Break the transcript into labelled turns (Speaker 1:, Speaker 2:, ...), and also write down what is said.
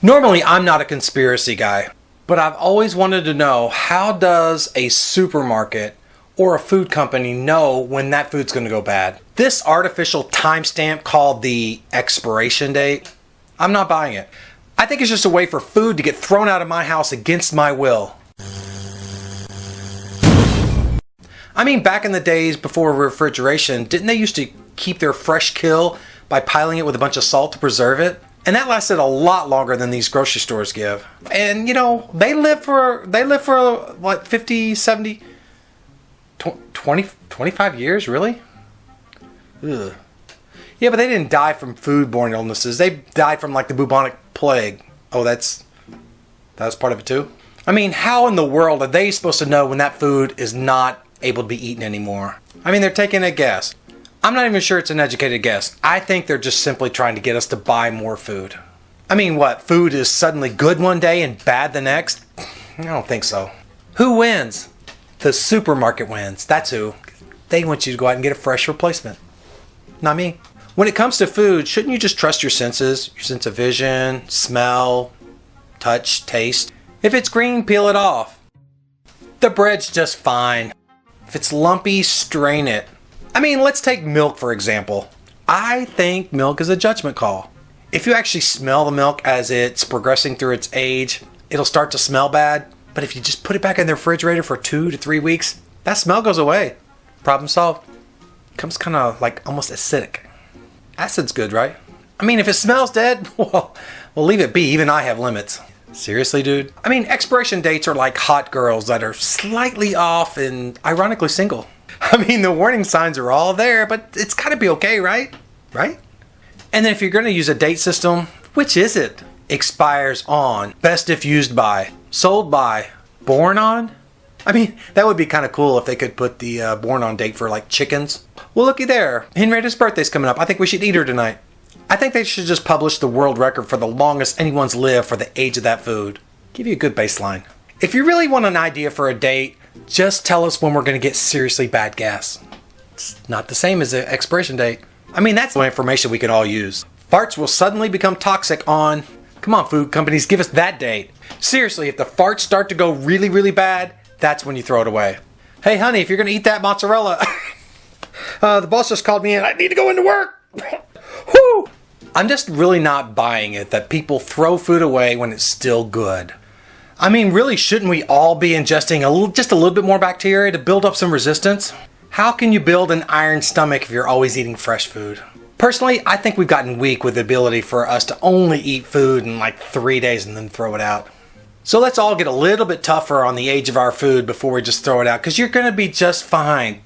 Speaker 1: Normally, I'm not a conspiracy guy, but I've always wanted to know, how does a supermarket or a food company know when that food's going to go bad? This artificial timestamp called the expiration date, I'm not buying it. I think it's just a way for food to get thrown out of my house against my will. I mean, back in the days before refrigeration, didn't they used to keep their fresh kill by piling it with a bunch of salt to preserve it? And that lasted a lot longer than these grocery stores give. And you know, they live for what, 50, 70, 20, 25 years, really? Ugh. Yeah, but they didn't die from foodborne illnesses. They died from like the bubonic plague. Oh, that was part of it too? I mean, how in the world are they supposed to know when that food is not able to be eaten anymore? I mean, they're taking a guess. I'm not even sure it's an educated guess. I think they're just simply trying to get us to buy more food. I mean, what? Food is suddenly good one day and bad the next? I don't think so. Who wins? The supermarket wins. That's who. They want you to go out and get a fresh replacement. Not me. When it comes to food, shouldn't you just trust your senses? Your sense of vision, smell, touch, taste. If it's green, peel it off. The bread's just fine. If it's lumpy, strain it. I mean, let's take milk for example. I think milk is a judgment call. If you actually smell the milk as it's progressing through its age, it'll start to smell bad. But if you just put it back in the refrigerator for 2 to 3 weeks, that smell goes away. Problem solved. It comes kind of like almost acidic. Acid's good, right? I mean, if it smells dead, well, leave it be. Even I have limits. Seriously, dude? I mean, expiration dates are like hot girls that are slightly off and ironically single. I mean, the warning signs are all there, but it's gotta be okay, right? Right? And then if you're gonna use a date system, which is it? Expires on, best if used by, sold by, born on? I mean, that would be kind of cool if they could put the born on date for like chickens. Well, looky there. Henrietta's birthday's coming up. I think we should eat her tonight. I think they should just publish the world record for the longest anyone's lived for the age of that food. Give you a good baseline. If you really want an idea for a date, just tell us when we're going to get seriously bad gas. It's not the same as the expiration date. I mean, that's the information we can all use. Farts will suddenly become toxic on... Come on, food companies, give us that date. Seriously, if the farts start to go really, really bad, that's when you throw it away. Hey, honey, if you're going to eat that mozzarella... the boss just called me in. I need to go into work. Whew. I'm just really not buying it that people throw food away when it's still good. I mean, really, shouldn't we all be ingesting just a little bit more bacteria to build up some resistance? How can you build an iron stomach if you're always eating fresh food? Personally, I think we've gotten weak with the ability for us to only eat food in like 3 days and then throw it out. So let's all get a little bit tougher on the age of our food before we just throw it out, because you're going to be just fine.